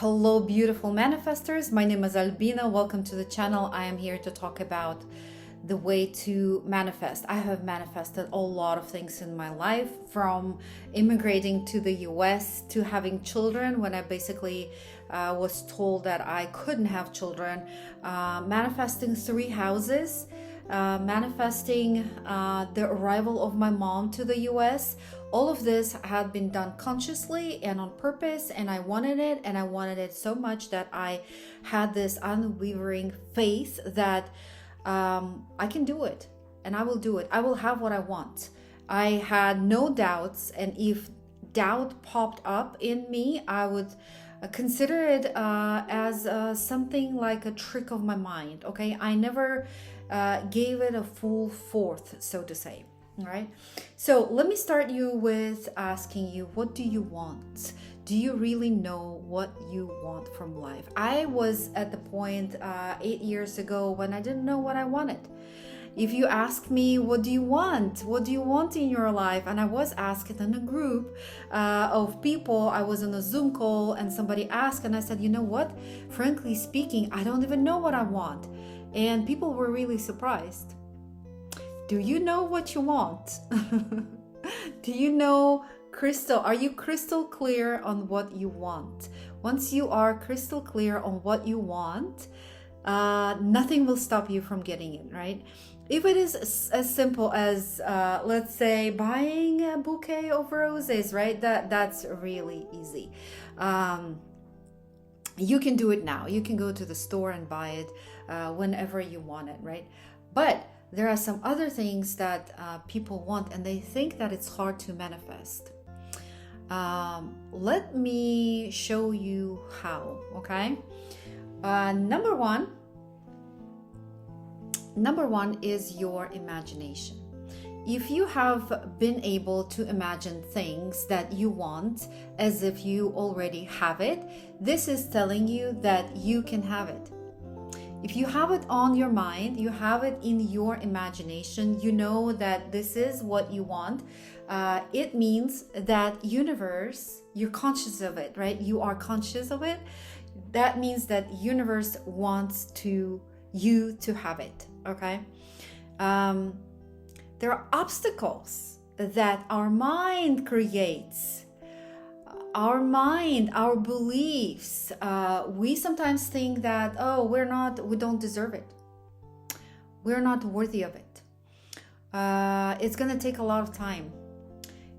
Hello, beautiful manifestors. My name is Albina. Welcome to the channel. I am here to talk about the way to manifest. I have manifested a lot of things in my life, from immigrating to the US to having children when I basically was told that I couldn't have children, manifesting 3 houses, manifesting the arrival of my mom to the US. All of this had been done consciously and on purpose, and I wanted it, and I wanted it so much that I had this unwavering faith that I can do it, and I will do it. I will have what I want. I had no doubts, and if doubt popped up in me, I would consider it as something like a trick of my mind. Okay, I never gave it a full force, so to say. All right, so let me start you with asking you, what do you want? Do you really know what you want from life? I was at the point 8 years ago when I didn't know what I wanted. If you ask me, what do you want? What do you want in your life? And I was asked in a group of people. I was on a Zoom call and somebody asked, and I said, you know what? Frankly speaking, I don't even know what I want. And people were really surprised. Do you know what you want? Do you know are you crystal clear on what you want? Once you are crystal clear on what you want, nothing will stop you from getting it, right? If it is as simple as, let's say, buying a bouquet of roses, right? That's really easy. You can do it now. You can go to the store and buy it whenever you want it, right? But there are some other things that people want, and they think that it's hard to manifest. Let me show you how, okay? Number one is your imagination. If you have been able to imagine things that you want as if you already have it, this is telling you that you can have it. If you have it on your mind, you have it in your imagination, you know that this is what you want. It means that universe, you're conscious of it, right? You are conscious of it. That means that universe wants you to have it, okay? There are obstacles that our mind creates. Our mind, our beliefs, we sometimes think that, oh, we don't deserve it. We're not worthy of it. It's gonna take a lot of time.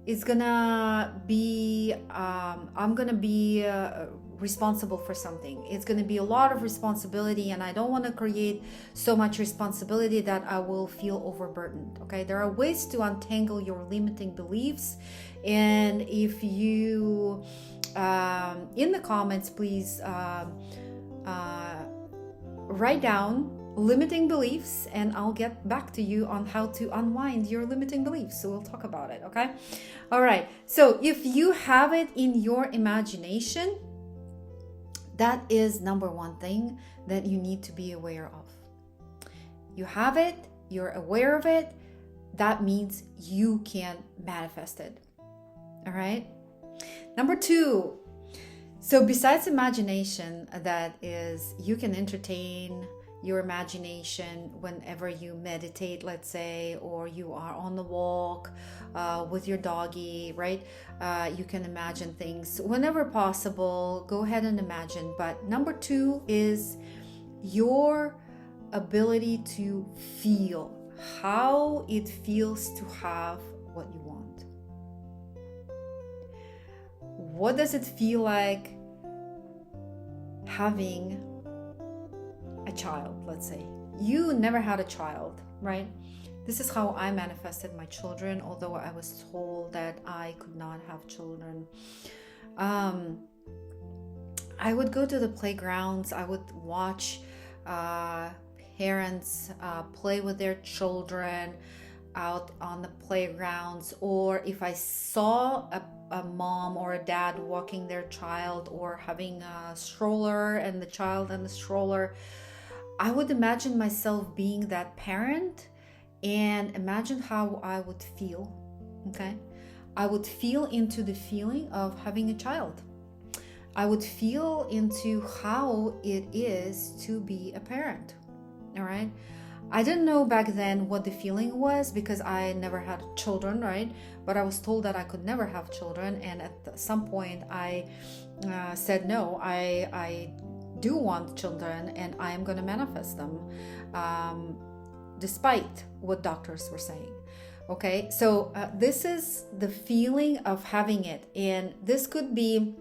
It's gonna be, I'm gonna be responsible for something. It's gonna be a lot of responsibility, and I don't wanna create so much responsibility that I will feel overburdened, okay? There are ways to untangle your limiting beliefs. And if you, in the comments, please write down limiting beliefs, and I'll get back to you on how to unwind your limiting beliefs. So we'll talk about it, okay? All right. So if you have it in your imagination, that is number one thing that you need to be aware of. You have it, you're aware of it, that means you can manifest it. All right. Number two, so besides imagination, that is, you can entertain your imagination whenever you meditate, let's say, or you are on the walk with your doggy, right? You can imagine things whenever possible. Go ahead and imagine. But number two is your ability to feel how it feels to have what you want. What does it feel like having a child, let's say? You never had a child, right? This is how I manifested my children, although I was told that I could not have children. I would go to the playgrounds. I would watch parents play with their children out on the playgrounds, or if I saw a mom or a dad walking their child or having a stroller and the child and the stroller, I would imagine myself being that parent and imagine how I would feel, okay? I would feel into the feeling of having a child. I would feel into how it is to be a parent. All right. I didn't know back then what the feeling was because I never had children, right? But I was told that I could never have children. And at some point, I said, no, I do want children and I am going to manifest them, despite what doctors were saying. Okay, so this is the feeling of having it. And this could be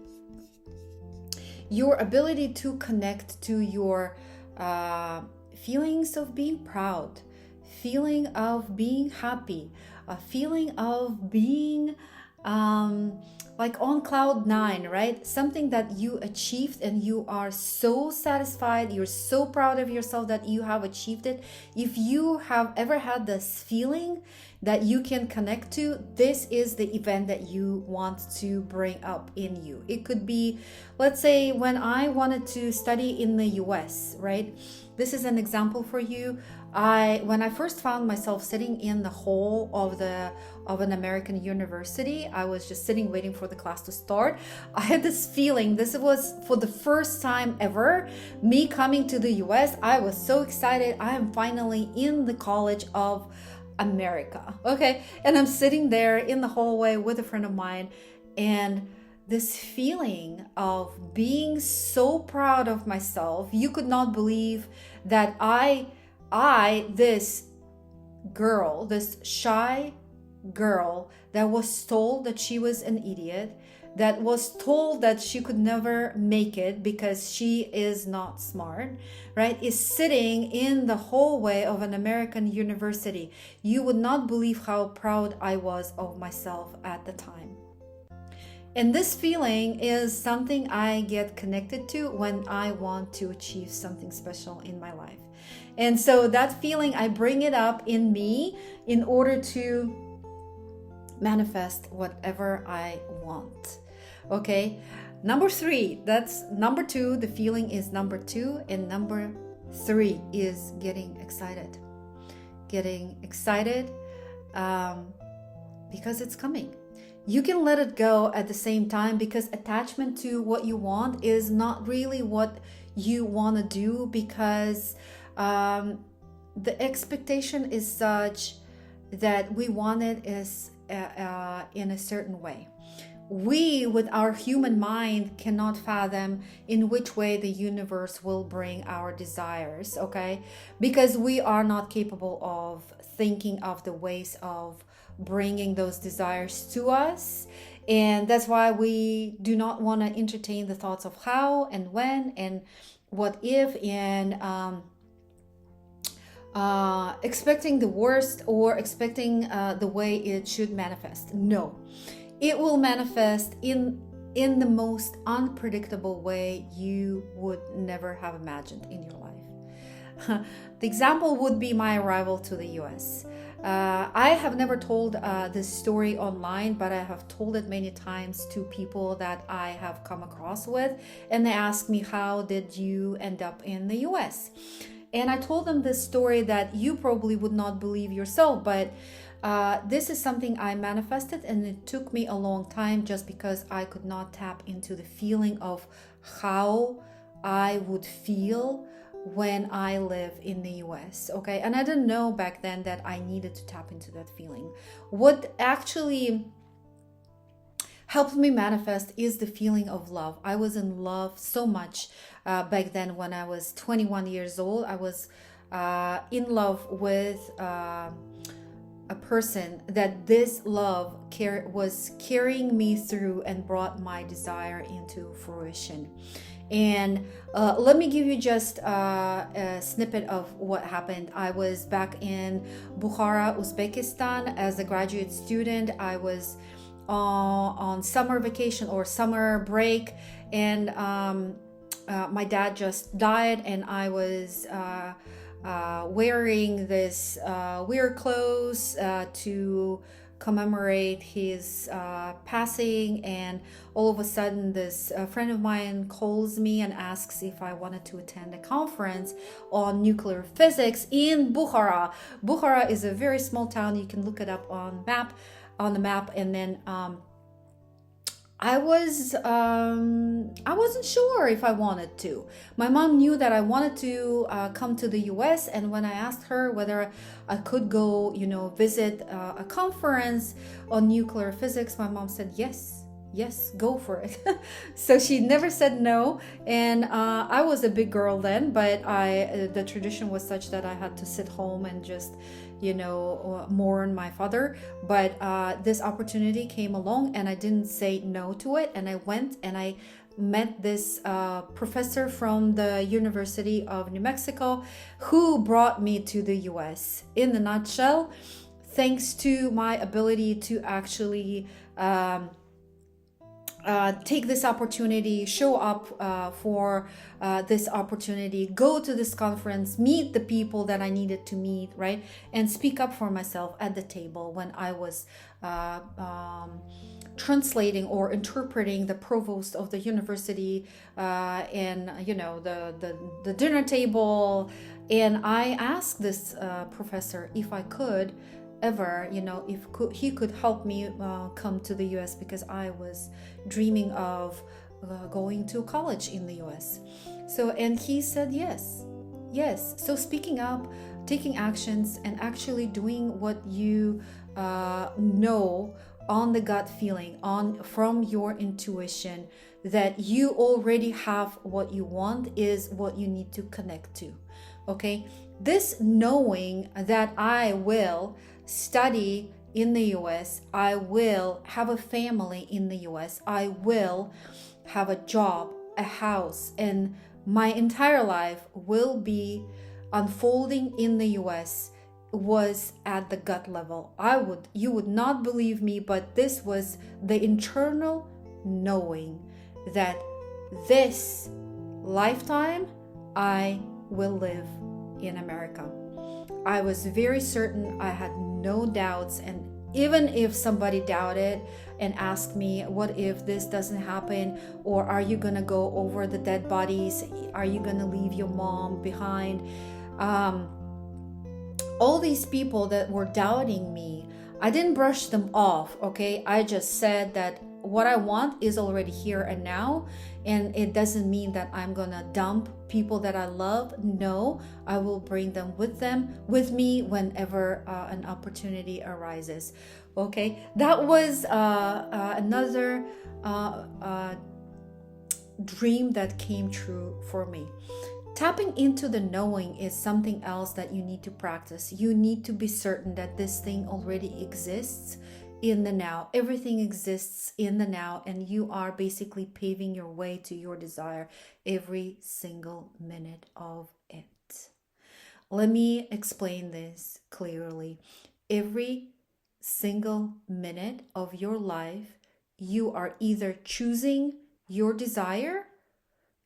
your ability to connect to your feelings of being proud, feeling of being happy, a feeling of being like on cloud nine, right? Something that you achieved and you are so satisfied, you're so proud of yourself that you have achieved it. If you have ever had this feeling that you can connect to, this is the event that you want to bring up in you. It could be, let's say, when I wanted to study in the US, right? This is an example for you. When I first found myself sitting in the hall of an American university, I was just sitting waiting for the class to start. I had this feeling, this was for the first time ever, me coming to the US. I was so excited. I am finally in the College of America. Okay. And I'm sitting there in the hallway with a friend of mine, and this feeling of being so proud of myself. You could not believe that this girl, this shy girl that was told that she was an idiot, that was told that she could never make it because she is not smart, right, is sitting in the hallway of an American university. You would not believe how proud I was of myself at the time. And this feeling is something I get connected to when I want to achieve something special in my life. And so that feeling, I bring it up in me in order to manifest whatever I want. Okay. Number 3, that's number 2. The feeling is number 2. And number 3 is getting excited. Getting excited because it's coming. You can let it go at the same time, because attachment to what you want is not really what you want to do, because the expectation is such that we want it is in a certain way. We, with our human mind, cannot fathom in which way the universe will bring our desires, okay? Because we are not capable of thinking of the ways of bringing those desires to us. And that's why we do not want to entertain the thoughts of how and when and what if, and expecting the worst or expecting the way it should manifest. No, it will manifest in the most unpredictable way you would never have imagined in your life. The example would be my arrival to the US. I have never told this story online, but I have told it many times to people that I have come across with, and they ask me, how did you end up in the US? And I told them this story that you probably would not believe yourself, but this is something I manifested, and it took me a long time just because I could not tap into the feeling of how I would feel when I live in the US, okay? And I didn't know back then that I needed to tap into that feeling. What actually helped me manifest is the feeling of love. I was in love so much back then when I was 21 years old. I was in love with a person that this love was carrying me through and brought my desire into fruition. And let me give you just a snippet of what happened. I was back in Bukhara, Uzbekistan as a graduate student. I was on summer vacation or summer break, and my dad just died, and I was wearing this weird clothes to commemorate his passing. And all of a sudden this friend of mine calls me and asks if I wanted to attend a conference on nuclear physics in Bukhara. Bukhara is a very small town. You can look it up on the map. And then I wasn't sure if I wanted to. My mom knew that I wanted to come to the US, and when I asked her whether I could go, visit a conference on nuclear physics, my mom said yes. Yes, go for it. So she never said no, and I was a big girl then, but the tradition was such that I had to sit home and just mourn my father. But this opportunity came along, and I didn't say no to it, and I went and I met this professor from the University of New Mexico who brought me to the US. In a nutshell, thanks to my ability to actually take this opportunity, show up for this opportunity, go to this conference, meet the people that I needed to meet, right? And speak up for myself at the table when I was translating or interpreting the provost of the university and the dinner table. And I asked this professor if I could ever, he could help me come to the US, because I was dreaming of going to college in the US. So, and he said yes. So speaking up, taking actions, and actually doing what you know on the gut feeling, from your intuition, that you already have what you want, is what you need to connect to. Okay, this knowing that I will study in the US, I will have a family in the US, I will have a job, a house, and my entire life will be unfolding in the US, was at the gut level. You would not believe me, but this was the internal knowing that this lifetime I will live in America. I was very certain, I had no doubts, and even if somebody doubted and asked me, what if this doesn't happen, or are you gonna go over the dead bodies, are you gonna leave your mom behind, all these people that were doubting me, I didn't brush them off. Okay, I just said that what I want is already here and now, and it doesn't mean that I'm gonna dump people that I love. No, I will bring them with me whenever an opportunity arises. Okay, that was another dream that came true for me. Tapping into the knowing is something else that you need to practice. You need to be certain that this thing already exists in the now. Everything exists in the now, and you are basically paving your way to your desire every single minute of it. Let me explain this clearly. Every single minute of your life, you are either choosing your desire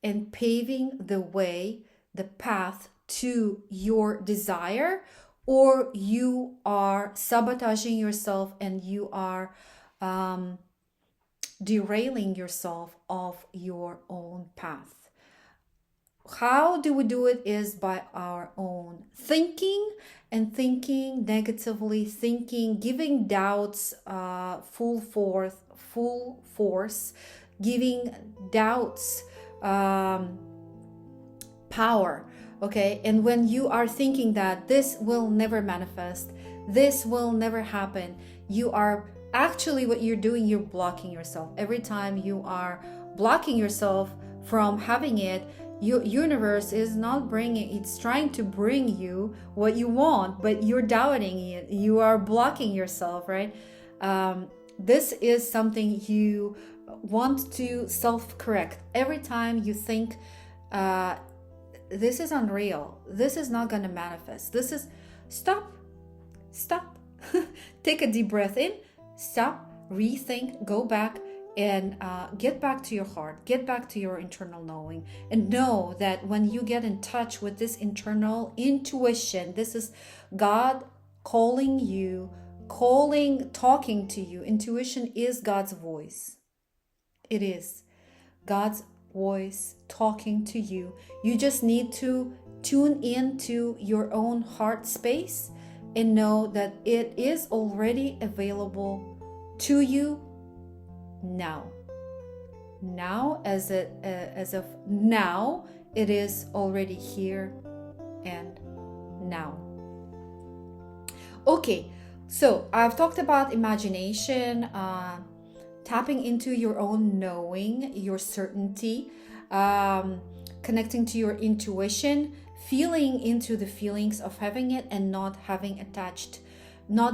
and paving the way, the path to your desire, or you are sabotaging yourself and you are derailing yourself off your own path. How do we do it? Is by our own thinking, and thinking negatively, giving doubts full force, giving doubts power. Okay, and when you are thinking that this will never manifest, this will never happen, you are actually, what you're doing, you're blocking yourself. Every time you are blocking yourself from having it, your universe is not bringing, it's trying to bring you what you want, but you're doubting it, you are blocking yourself, right? This is something you want to self-correct. Every time you think this is unreal, this is not going to manifest, this is, stop take a deep breath in, stop, rethink, go back, and get back to your heart, get back to your internal knowing, and know that when you get in touch with this internal intuition, this is God calling you, talking to you. Intuition is God's voice. It is God's voice talking to you. You just need to tune into your own heart space and know that it is already available to you now. now, as of now, it is already here and now. Okay, so I've talked about imagination, tapping into your own knowing, your certainty, connecting to your intuition, feeling into the feelings of having it, and not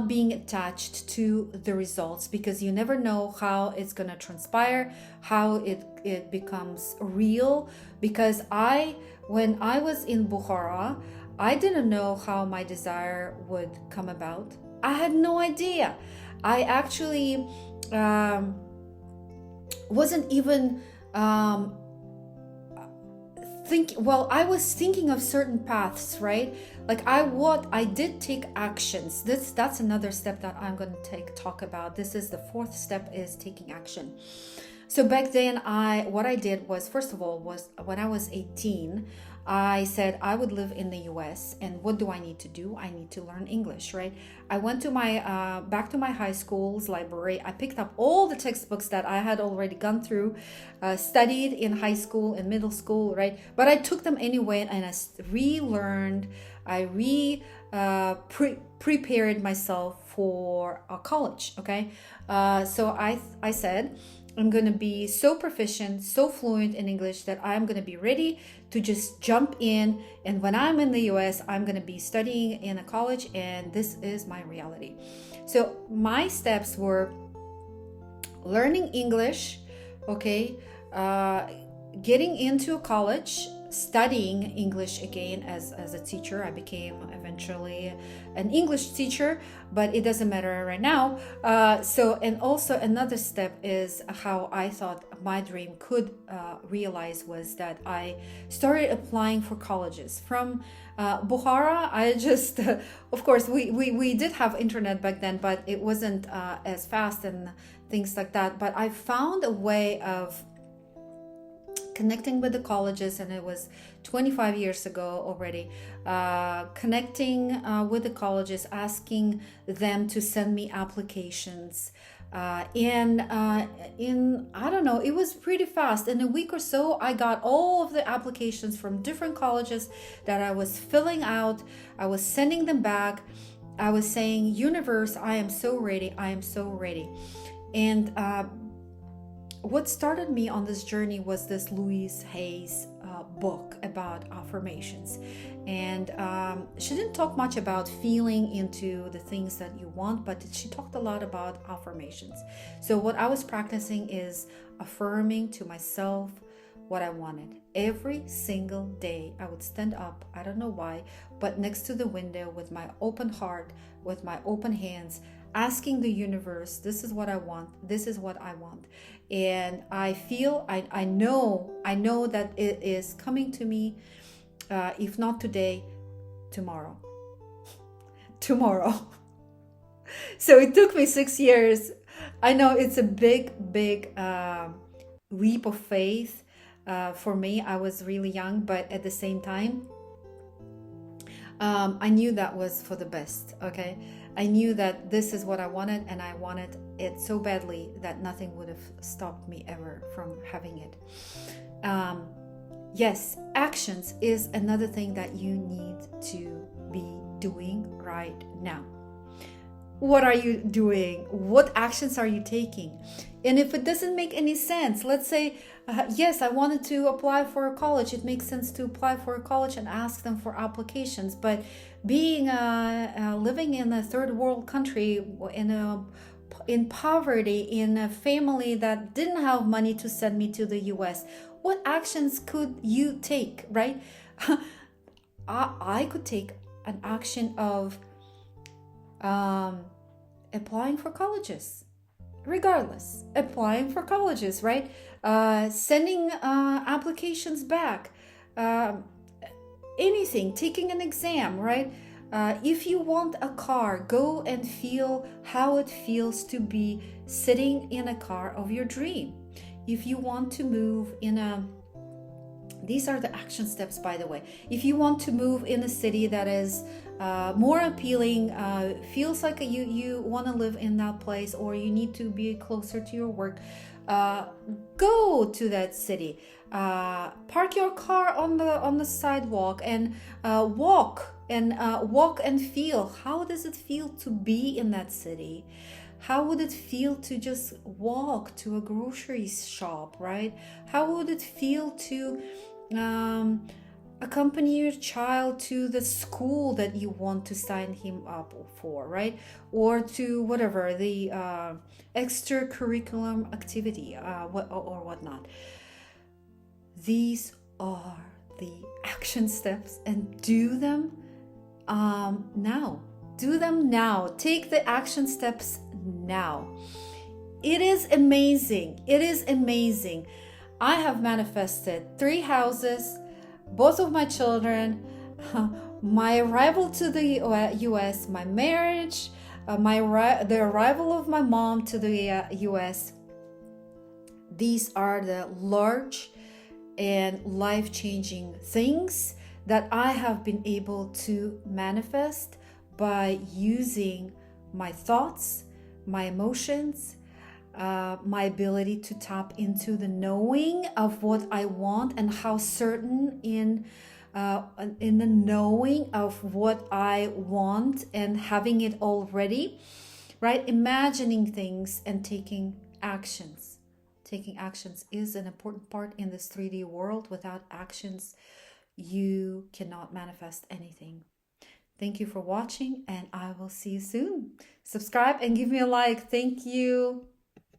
being attached to the results, because you never know how it's going to transpire, how it becomes real. Because when I was in Bukhara, I didn't know how my desire would come about. I had no idea. I actually wasn't even I was thinking of certain paths, right? Like I did take actions. That's another step that I'm going to talk about. This is the fourth step, is taking action. So back then, what I did was, first of all, was when I was 18, I said I would live in the US, and what do I need to do? I need to learn English, right? I went to back to my high school's library. I picked up all the textbooks that I had already gone through, studied in high school and middle school, right? But I took them anyway, and I relearned. I prepared myself for college. Okay, so I said, I'm going to be so proficient, so fluent in English that I'm going to be ready to just jump in. And when I'm in the US, I'm going to be studying in a college, and this is my reality. So my steps were learning English, okay, getting into a college, studying English again as a teacher. I became eventually an English teacher, but it doesn't matter right now. And also another step is how I thought my dream could realize was that I started applying for colleges from Bukhara. I just, of course, we did have internet back then, but it wasn't as fast and things like that. But I found a way of connecting with the colleges, and it was 25 years ago already, connecting with the colleges, asking them to send me applications. In I don't know, it was pretty fast. In a week or so, I got all of the applications from different colleges that I was filling out. I was sending them back. I was saying, universe, I am so ready. I am so ready. And what started me on this journey was this Louise Hay's book about affirmations. And she didn't talk much about feeling into the things that you want, but she talked a lot about affirmations. So what I was practicing is affirming to myself what I wanted. Every single day I would stand up, I don't know why, but next to the window with my open heart, with my open hands, asking the universe, this is what I want, this is what I want. And I feel, I know that it is coming to me, if not today, tomorrow. Tomorrow. So it took me 6 years. I know it's a big leap of faith for me. I was really young, but at the same time, I knew that was for the best, okay? I knew that this is what I wanted, and I wanted it so badly that nothing would have stopped me ever from having it. Yes, actions is another thing that you need to be doing right now. What are you doing? What actions are you taking? And if it doesn't make any sense, let's say, yes, I wanted to apply for a college. It makes sense to apply for a college and ask them for applications. But being living in a third world country, in poverty, in a family that didn't have money to send me to the US, what actions could you take, right? I could take an action of applying for colleges. Regardless, applying for colleges, right? Sending applications back, anything, taking an exam, right? If you want a car, go and feel how it feels to be sitting in a car of your dream. If you want to move these are the action steps, by the way. If you want to move in a city that is more appealing, feels like you want to live in that place, or you need to be closer to your work, uh, go to that city, park your car on the sidewalk, and walk and feel. How does it feel to be in that city? How would it feel to just walk to a grocery shop, right? How would it feel to accompany your child to the school that you want to sign him up for, right? Or to whatever the extracurriculum activity, or whatnot. These are the action steps, and do them now. Do them now. Take the action steps now. It is amazing. It is amazing. I have manifested 3 houses, both of my children, my arrival to the US, my marriage, the arrival of my mom to the US. These are the large and life-changing things that I have been able to manifest by using my thoughts, my emotions, my ability to tap into the knowing of what I want, and how certain in the knowing of what I want and having it already, right? Imagining things and taking actions. Taking actions is an important part in this 3D world. Without actions, you cannot manifest anything. Thank you for watching, and I will see you soon. Subscribe and give me a like. Thank you.